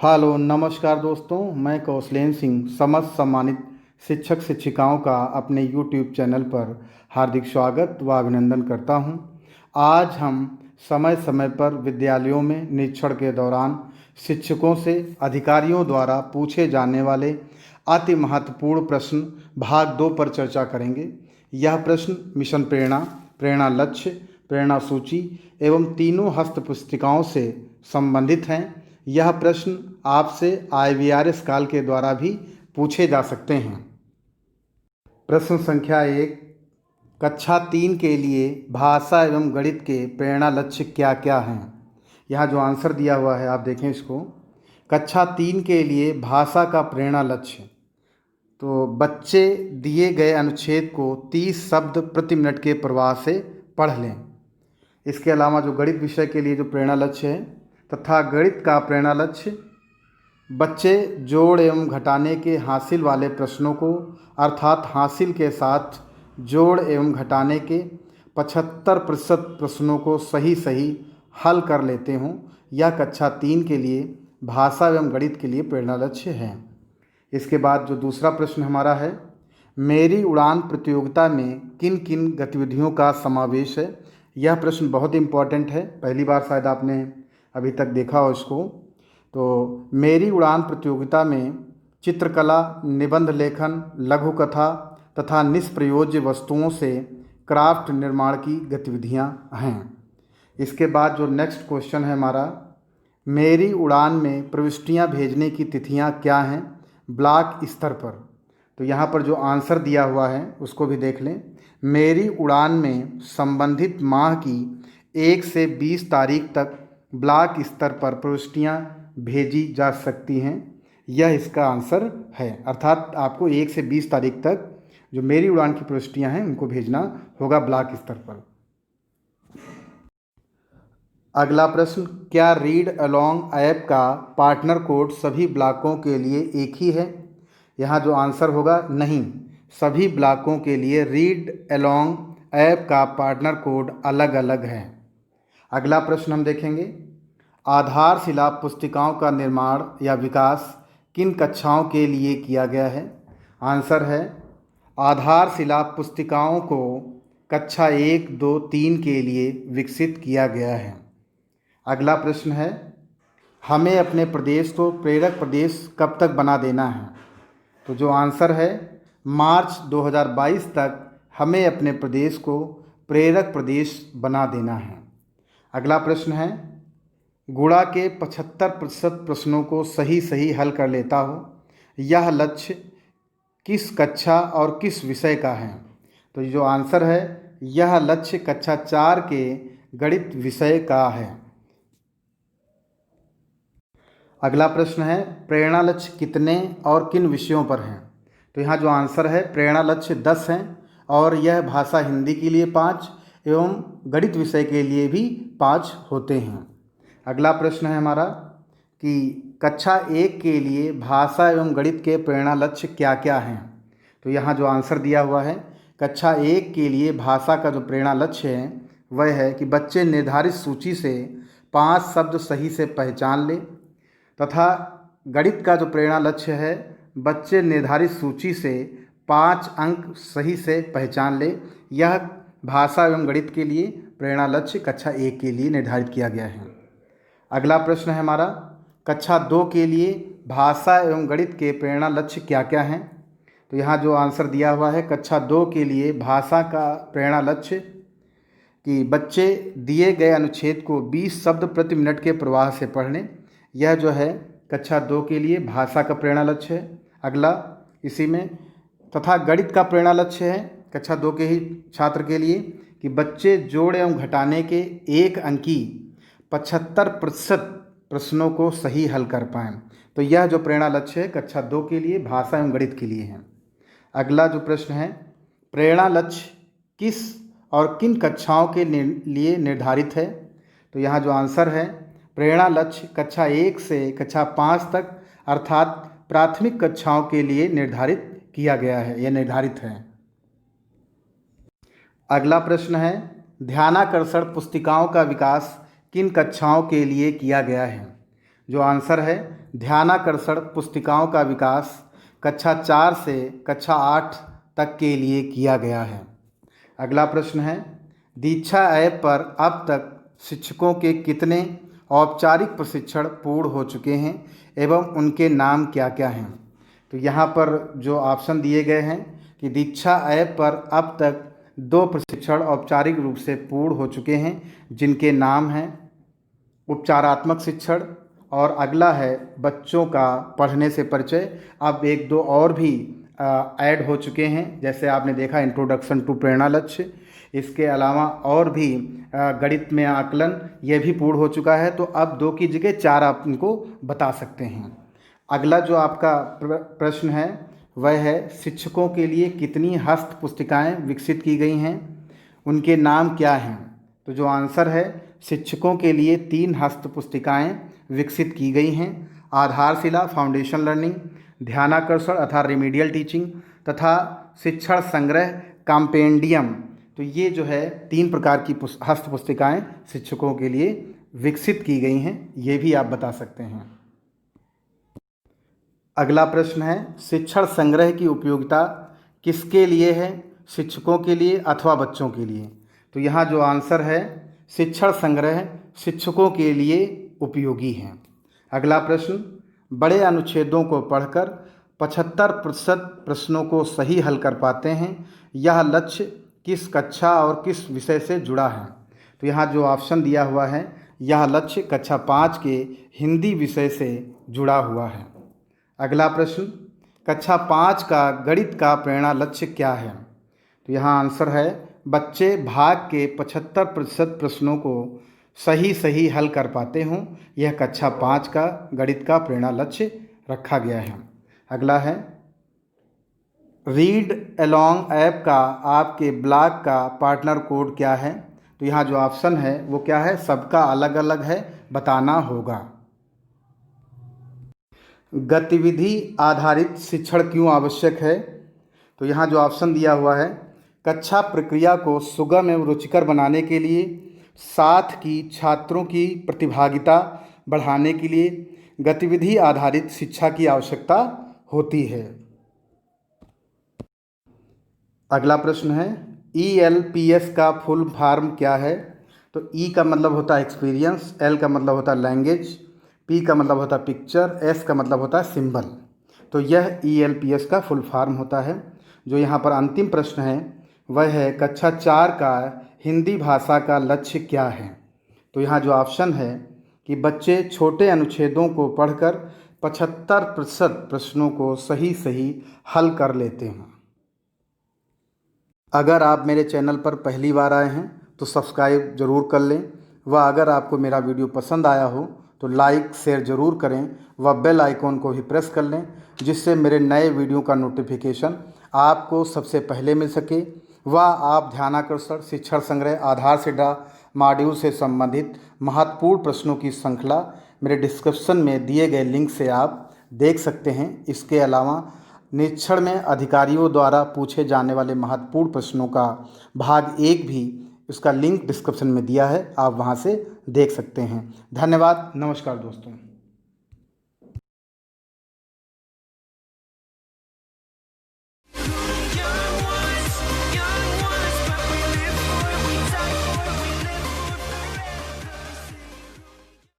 Hello नमस्कार दोस्तों, मैं कौशलेन सिंह समस्त सम्मानित शिक्षक शिक्षिकाओं का अपने YouTube चैनल पर हार्दिक स्वागत व अभिनंदन करता हूं। आज हम समय समय पर विद्यालयों में निरीक्षण के दौरान शिक्षकों से अधिकारियों द्वारा पूछे जाने वाले अति महत्वपूर्ण प्रश्न भाग 2 पर चर्चा करेंगे। यह प्रश्न मिशन प्रेरणा, प्रेरणा लक्ष्य, प्रेरणा सूची एवं तीनों हस्त पुस्तिकाओं से संबंधित हैं। यह प्रश्न आपसे IVRS काल के द्वारा भी पूछे जा सकते हैं। प्रश्न संख्या 1, कक्षा 3 के लिए भाषा एवं गणित के प्रेरणा लक्ष्य क्या क्या हैं। यहाँ जो आंसर दिया हुआ है आप देखें इसको। कक्षा 3 के लिए भाषा का प्रेरणा लक्ष्य, तो बच्चे दिए गए अनुच्छेद को 30 शब्द प्रति मिनट के प्रवाह से पढ़ लें। इसके अलावा जो गणित विषय के लिए जो प्रेरणा लक्ष्य है तथा गणित का प्रेरणा लक्ष्य, बच्चे जोड़ एवं घटाने के हासिल वाले प्रश्नों को अर्थात हासिल के साथ जोड़ एवं घटाने के 75% प्रश्नों को सही सही हल कर लेते हों। यह कक्षा 3 के लिए भाषा एवं गणित के लिए प्रेरणा लक्ष्य है। इसके बाद जो दूसरा प्रश्न हमारा है, मेरी उड़ान प्रतियोगिता में किन किन गतिविधियों का समावेश है। यह प्रश्न बहुत इम्पॉर्टेंट है, पहली बार शायद आपने अभी तक देखा हो इसको। तो मेरी उड़ान प्रतियोगिता में चित्रकला, निबंध लेखन, लघु कथा तथा निष्प्रयोज्य वस्तुओं से क्राफ्ट निर्माण की गतिविधियां हैं। इसके बाद जो नेक्स्ट क्वेश्चन है हमारा, मेरी उड़ान में प्रविष्टियां भेजने की तिथियां क्या हैं ब्लॉक स्तर पर। तो यहाँ पर जो आंसर दिया हुआ है उसको भी देख लें। मेरी उड़ान में संबंधित माह की 1 से 20 तारीख तक ब्लॉक स्तर पर प्रविष्टियां भेजी जा सकती हैं। यह इसका आंसर है, अर्थात आपको 1 से 20 तारीख तक जो मेरी उड़ान की प्रविष्टियां हैं उनको भेजना होगा ब्लॉक स्तर पर। अगला प्रश्न, क्या रीड अलोंग ऐप का पार्टनर कोड सभी ब्लॉकों के लिए एक ही है। यहाँ जो आंसर होगा नहीं, सभी ब्लॉकों के लिए रीड अलोंग ऐप का पार्टनर कोड अलग अलग है। अगला प्रश्न हम देखेंगे, आधारशिला पुस्तिकाओं का निर्माण या विकास किन कक्षाओं के लिए किया गया है। आंसर है, आधारशिला पुस्तिकाओं को कक्षा 1, 2, 3 के लिए विकसित किया गया है। अगला प्रश्न है, हमें अपने प्रदेश को प्रेरक प्रदेश कब तक बना देना है। तो जो आंसर है, मार्च 2022 तक हमें अपने प्रदेश को प्रेरक प्रदेश बना देना है। अगला प्रश्न है, गुणा के 75% प्रश्नों को सही सही हल कर लेता हो। यह लक्ष्य किस कक्षा और किस विषय का है। तो जो आंसर है, यह लक्ष्य कक्षा 4 के गणित विषय का है। अगला प्रश्न है, प्रेरणा लक्ष्य कितने और किन विषयों पर हैं। तो यहाँ जो आंसर है, प्रेरणा लक्ष्य 10 हैं और यह भाषा हिंदी के लिए 5 एवं गणित विषय के लिए भी 5 होते हैं। अगला प्रश्न है हमारा कि कक्षा 1 के लिए भाषा एवं गणित के प्रेरणा लक्ष्य क्या क्या हैं। तो यहाँ जो आंसर दिया हुआ है, कक्षा 1 के लिए भाषा का जो प्रेरणा लक्ष्य है वह है कि बच्चे निर्धारित सूची से 5 शब्द सही से पहचान लें, तथा गणित का जो प्रेरणा लक्ष्य है, बच्चे निर्धारित सूची से 5 अंक सही से पहचान लें। यह भाषा एवं गणित के लिए प्रेरणा लक्ष्य कक्षा 1 के लिए निर्धारित किया गया है। अगला प्रश्न है हमारा, कक्षा 2 के लिए भाषा एवं गणित के प्रेरणा लक्ष्य क्या क्या हैं। तो यहाँ जो आंसर दिया हुआ है, कक्षा 2 के लिए भाषा का प्रेरणा लक्ष्य कि बच्चे दिए गए अनुच्छेद को 20 शब्द प्रति मिनट के प्रवाह से पढ़ लें। यह जो है कक्षा 2 के लिए भाषा का प्रेरणा लक्ष्य है। अगला इसी में, तथा गणित का प्रेरणा लक्ष्य है कक्षा 2 के ही छात्र के लिए कि बच्चे जोड़ एवं घटाने के 1 अंकी 75% प्रश्नों को सही हल कर पाएँ। तो यह जो प्रेरणा लक्ष्य है कक्षा 2 के लिए भाषा एवं गणित के लिए है। अगला जो प्रश्न है, प्रेरणा लक्ष्य किस और किन कक्षाओं के लिए निर्धारित है। तो यहाँ जो आंसर है, प्रेरणा लक्ष्य कक्षा 1 से कक्षा 5 तक अर्थात प्राथमिक कक्षाओं के लिए निर्धारित किया गया है या निर्धारित है। अगला प्रश्न है, ध्यानाकर्षण पुस्तिकाओं का विकास किन कक्षाओं के लिए किया गया है। जो आंसर है ध्यानाकर्षण पुस्तिकाओं का विकास कक्षा 4 से कक्षा 8 तक के लिए किया गया है। अगला प्रश्न है दीक्षा ऐप पर अब तक शिक्षकों के कितने औपचारिक प्रशिक्षण पूर्ण हो चुके हैं एवं उनके नाम क्या क्या हैं। तो यहाँ पर जो ऑप्शन दिए गए हैं कि दीक्षा ऐप पर अब तक 2 प्रशिक्षण औपचारिक रूप से पूर्ण हो चुके हैं जिनके नाम हैं उपचारात्मक शिक्षण और अगला है बच्चों का पढ़ने से परिचय। अब 1-2 और भी ऐड हो चुके हैं, जैसे आपने देखा इंट्रोडक्शन टू प्रेरणा लक्ष्य। इसके अलावा और भी गणित में आकलन ये भी पूर्ण हो चुका है। तो अब 2 की जगह 4 आप इनको बता सकते हैं। अगला जो आपका प्रश्न है वह है शिक्षकों के लिए कितनी हस्त पुस्तिकाएँ विकसित की गई हैं, उनके नाम क्या हैं। तो जो आंसर है शिक्षकों के लिए 3 हस्त पुस्तिकाएँ विकसित की गई हैं। आधारशिला फाउंडेशन लर्निंग, ध्यानाकर्षण अर्थात रिमीडियल टीचिंग तथा शिक्षण संग्रह कॉम्पेंडियम। तो ये जो है 3 प्रकार की हस्त पुस्तिकाएँ शिक्षकों के लिए विकसित की गई हैं, ये भी आप बता सकते हैं। अगला प्रश्न है शिक्षण संग्रह की उपयोगिता किसके लिए है, शिक्षकों के लिए अथवा बच्चों के लिए। तो यहाँ जो आंसर है शिक्षण संग्रह शिक्षकों के लिए उपयोगी है। अगला प्रश्न बड़े अनुच्छेदों को पढ़कर 75% प्रश्नों को सही हल कर पाते हैं, यह लक्ष्य किस कक्षा और किस विषय से जुड़ा है। तो यहाँ जो ऑप्शन दिया हुआ है यह लक्ष्य कक्षा 5 के हिंदी विषय से जुड़ा हुआ है। अगला प्रश्न कक्षा 5 का गणित का प्रेरणा लक्ष्य क्या है। तो यहाँ आंसर है बच्चे भाग के 75% प्रश्नों को सही हल कर पाते हों, यह कक्षा 5 का गणित का प्रेरणा लक्ष्य रखा गया है। अगला है रीड अलोंग ऐप का आपके ब्लॉग का पार्टनर कोड क्या है। तो यहाँ जो ऑप्शन है वो क्या है, सबका अलग अलग है, बताना होगा। गतिविधि आधारित शिक्षण क्यों आवश्यक है। तो यहाँ जो ऑप्शन दिया हुआ है कक्षा प्रक्रिया को सुगम एवं रुचिकर बनाने के लिए, साथ की छात्रों की प्रतिभागिता बढ़ाने के लिए गतिविधि आधारित शिक्षा की आवश्यकता होती है। अगला प्रश्न है ELPS का फुल फॉर्म क्या है। तो E का मतलब होता है एक्सपीरियंस, L का मतलब होता है लैंग्वेज, P का मतलब होता है पिक्चर, S का मतलब होता है सिंबल। तो यह ELPS का फुल फॉर्म होता है। जो यहाँ पर अंतिम प्रश्न है वह है कक्षा 4 का हिंदी भाषा का लक्ष्य क्या है। तो यहाँ जो ऑप्शन है कि बच्चे छोटे अनुच्छेदों को पढ़कर 75% प्रश्नों को सही हल कर लेते हैं। अगर आप मेरे चैनल पर पहली बार आए हैं तो सब्सक्राइब ज़रूर कर लें व अगर आपको मेरा वीडियो पसंद आया हो तो लाइक शेयर ज़रूर करें व बेल आइकॉन को भी प्रेस कर लें, जिससे मेरे नए वीडियो का नोटिफिकेशन आपको सबसे पहले मिल सके व आप ध्यानाकर्षण शिक्षण संग्रह आधारशिला मॉड्यूल से संबंधित महत्वपूर्ण प्रश्नों की श्रृंखला मेरे डिस्क्रिप्शन में दिए गए लिंक से आप देख सकते हैं। इसके अलावा निरीक्षण में अधिकारियों द्वारा पूछे जाने वाले महत्वपूर्ण प्रश्नों का भाग 1 भी उसका लिंक डिस्क्रिप्शन में दिया है, आप वहां से देख सकते हैं। धन्यवाद, नमस्कार दोस्तों।